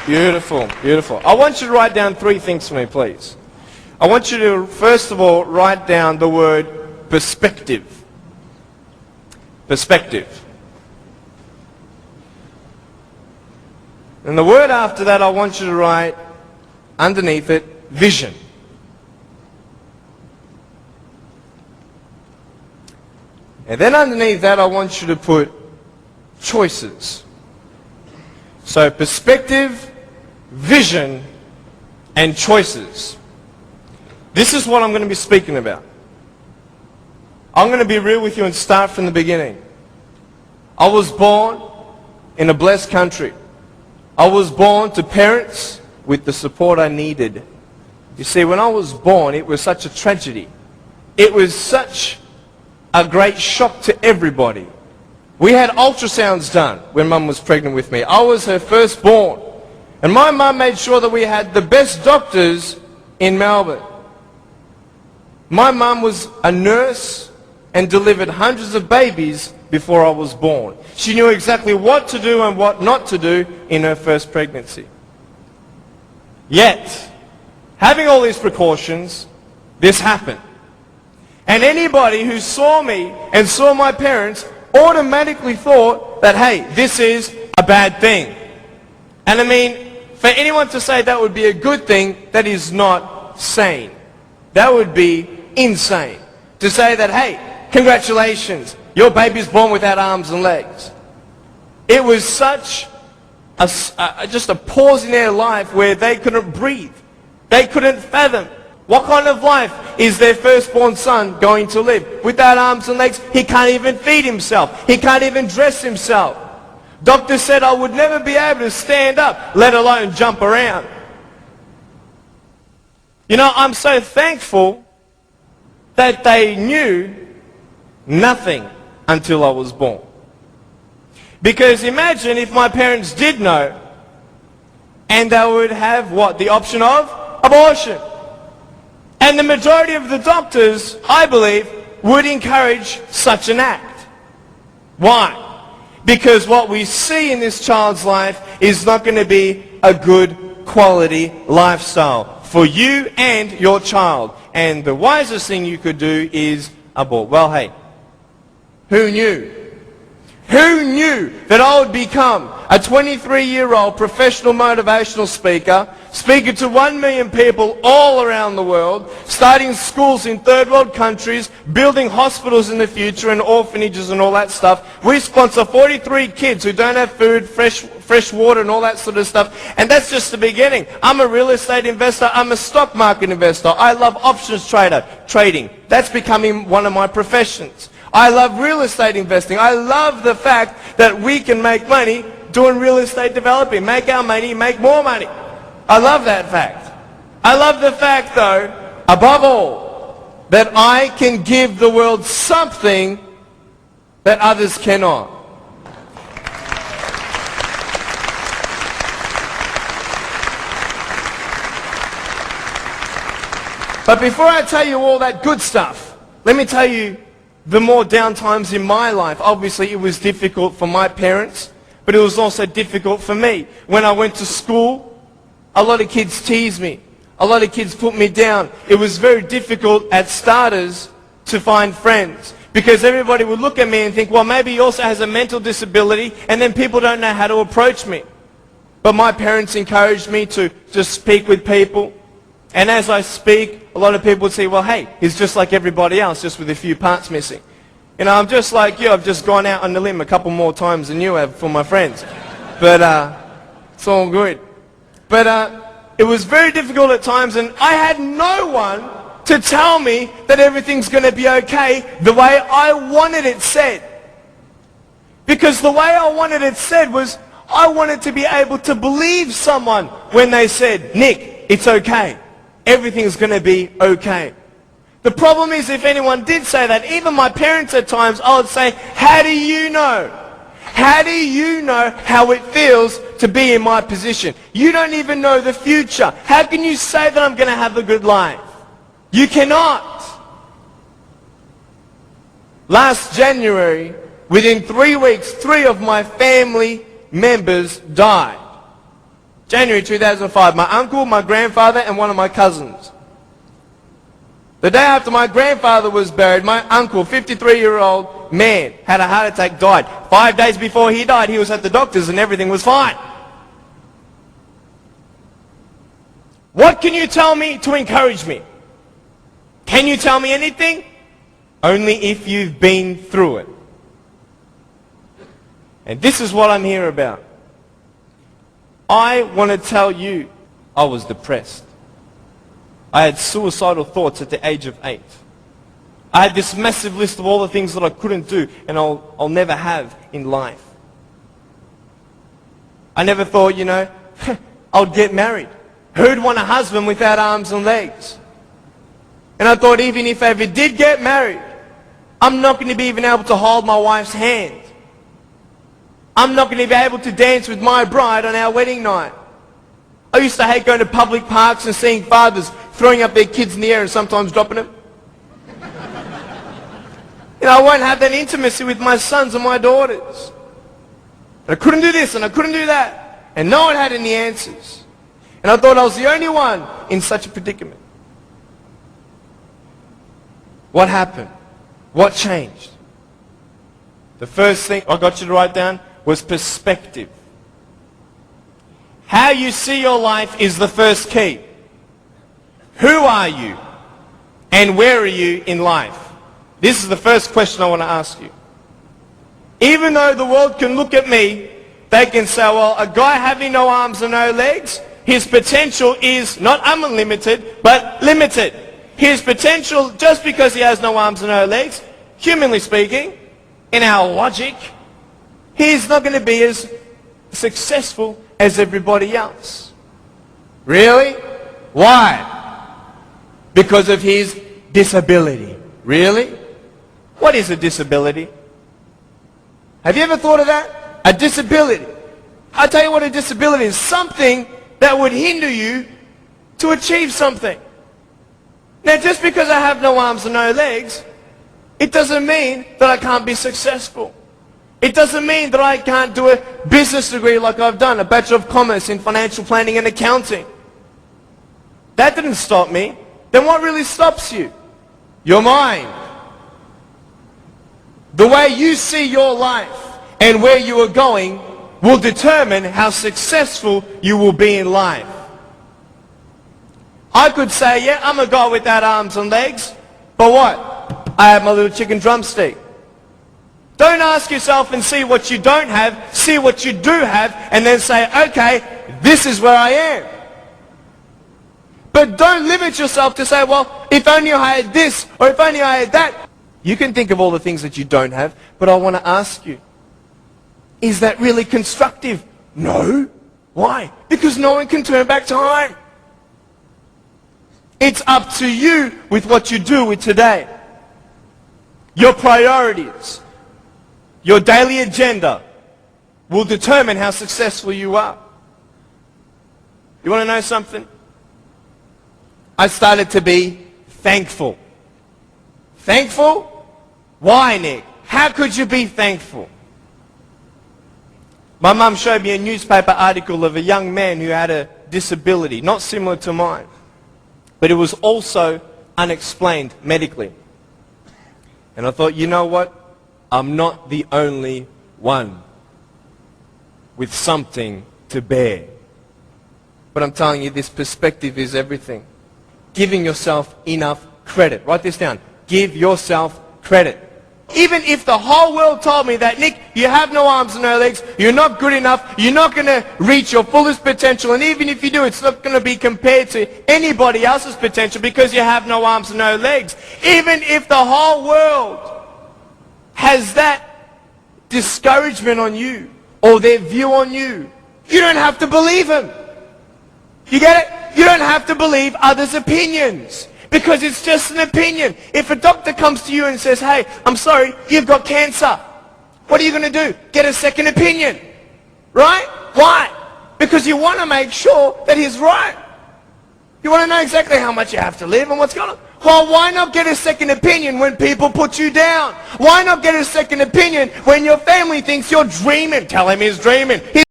Beautiful, beautiful. I want you to write down 3 things for me, please. I want you to, first of all, write down the word perspective. Perspective. And the word after that, I want you to write underneath it, vision. And then underneath that, I want you to put choices. So perspective, vision, and choices. This is what I'm going to be speaking about. I'm going to be real with you and start from the beginning. I was born in a blessed country. I was born to parents with the support I needed. You see, when I was born, it was such a tragedy. It was such a great shock to everybody. We had ultrasounds done when Mum was pregnant with me. I was her firstborn. And my mum made sure that we had the best doctors in Melbourne. My mum was a nurse and delivered hundreds of babies before I was born. She knew exactly what to do and what not to do in her first pregnancy. Yet, having all these precautions, this happened. And anybody who saw me and saw my parents automatically thought that, hey, this is a bad thing. And I mean, for anyone to say that would be a good thing, that is not sane. That would be insane. To say that, hey, congratulations, your baby's born without arms and legs. It was such just a pause in their life where they couldn't breathe. They couldn't fathom. What kind of life is their firstborn son going to live? Without arms and legs, he can't even feed himself. He can't even dress himself. Doctor said I would never be able to stand up, let alone jump around. You know, I'm so thankful that they knew nothing until I was born. Because imagine if my parents did know, and they would have what? The option of abortion. And the majority of the doctors, I believe, would encourage such an act. Why? Because what we see in this child's life is not going to be a good quality lifestyle for you and your child. And the wisest thing you could do is abort. Well, hey, who knew? Who knew that I would become a 23-year-old professional motivational speaker, speaking to 1 million people all around the world, starting schools in third world countries, building hospitals in the future and orphanages and all that stuff. We sponsor 43 kids who don't have food, fresh water and all that sort of stuff. And that's just the beginning. I'm a real estate investor. I'm a stock market investor. I love options trading. That's becoming one of my professions. I love real estate investing. I love the fact that we can make money doing real estate developing. Make our money, make more money. I love that fact. I love the fact, though, above all, that I can give the world something that others cannot. But before I tell you all that good stuff, let me tell you the more down times in my life. Obviously, it was difficult for my parents, but it was also difficult for me. When I went to school, a lot of kids teased me. A lot of kids put me down. It was very difficult at starters to find friends, because everybody would look at me and think, well, maybe he also has a mental disability, and then people don't know how to approach me. But my parents encouraged me to just speak with people. And as I speak, a lot of people would say, well, hey, he's just like everybody else, just with a few parts missing. You know, I'm just like you. I've just gone out on the limb a couple more times than you have for my friends. But it's all good. But it was very difficult at times, and I had no one to tell me that everything's going to be okay the way I wanted it said. Because the way I wanted it said was, I wanted to be able to believe someone when they said, Nick, it's okay. Everything's going to be okay. The problem is, if anyone did say that, even my parents at times, I would say, how do you know? How do you know how it feels to be in my position? You don't even know the future. How can you say that I'm going to have a good life? You cannot. Last January, within 3 weeks, 3 of my family members died. January 2005, my uncle, my grandfather, and one of my cousins. The day after my grandfather was buried, my uncle, 53-year-old man, had a heart attack, died. 5 days before he died, he was at the doctor's and everything was fine. What can you tell me to encourage me? Can you tell me anything? Only if you've been through it. And this is what I'm here about. I want to tell you, I was depressed. I had suicidal thoughts at the age of 8. I had this massive list of all the things that I couldn't do and I'll never have in life. I never thought, I'll get married. Who'd want a husband without arms and legs? And I thought even if I ever did get married, I'm not going to be even able to hold my wife's hand. I'm not going to be able to dance with my bride on our wedding night. I used to hate going to public parks and seeing fathers throwing up their kids in the air and sometimes dropping them. I won't have that intimacy with my sons and my daughters. And I couldn't do this and I couldn't do that. And no one had any answers. And I thought I was the only one in such a predicament. What happened? What changed? The first thing I got you to write down was perspective. How you see your life is the first key. Who are you? And where are you in life? This is the first question I want to ask you. Even though the world can look at me, they can say, well, a guy having no arms and no legs, his potential is not unlimited, but limited. His potential, just because he has no arms and no legs, humanly speaking, in our logic, he's not going to be as successful as everybody else. Really? Why? Because of his disability. Really? What is a disability? Have you ever thought of that? A disability. I'll tell you what a disability is. Something that would hinder you to achieve something. Now, just because I have no arms and no legs, it doesn't mean that I can't be successful. It doesn't mean that I can't do a business degree like I've done, a Bachelor of Commerce in Financial Planning and Accounting. That didn't stop me. Then what really stops you? Your mind. The way you see your life and where you are going will determine how successful you will be in life. I could say, yeah, I'm a guy without arms and legs, but what? I have my little chicken drumstick. Don't ask yourself and see what you don't have, see what you do have, and then say, okay, this is where I am. But don't limit yourself to say, well, if only I had this, or if only I had that. You can think of all the things that you don't have, but I want to ask you, is that really constructive? No. Why? Because no one can turn back time. It's up to you with what you do with today. Your priorities, your daily agenda will determine how successful you are. You want to know something? I started to be thankful. Thankful? Why, Nick? How could you be thankful? My mum showed me a newspaper article of a young man who had a disability, not similar to mine, but it was also unexplained medically. And I thought, you know what? I'm not the only one with something to bear. But I'm telling you, this perspective is everything. Giving yourself enough credit. Write this down. Give yourself credit. Even if the whole world told me that, Nick, you have no arms and no legs, you're not good enough, you're not going to reach your fullest potential, and even if you do, it's not going to be compared to anybody else's potential because you have no arms and no legs. Even if the whole world has that discouragement on you or their view on you, you don't have to believe them. You get it? You don't have to believe others' opinions. Because it's just an opinion. If a doctor comes to you and says, hey, I'm sorry, you've got cancer. What are you going to do? Get a second opinion. Right? Why? Because you want to make sure that he's right. You want to know exactly how much you have to live and what's going on. Well, why not get a second opinion when people put you down? Why not get a second opinion when your family thinks you're dreaming? Tell him he's dreaming.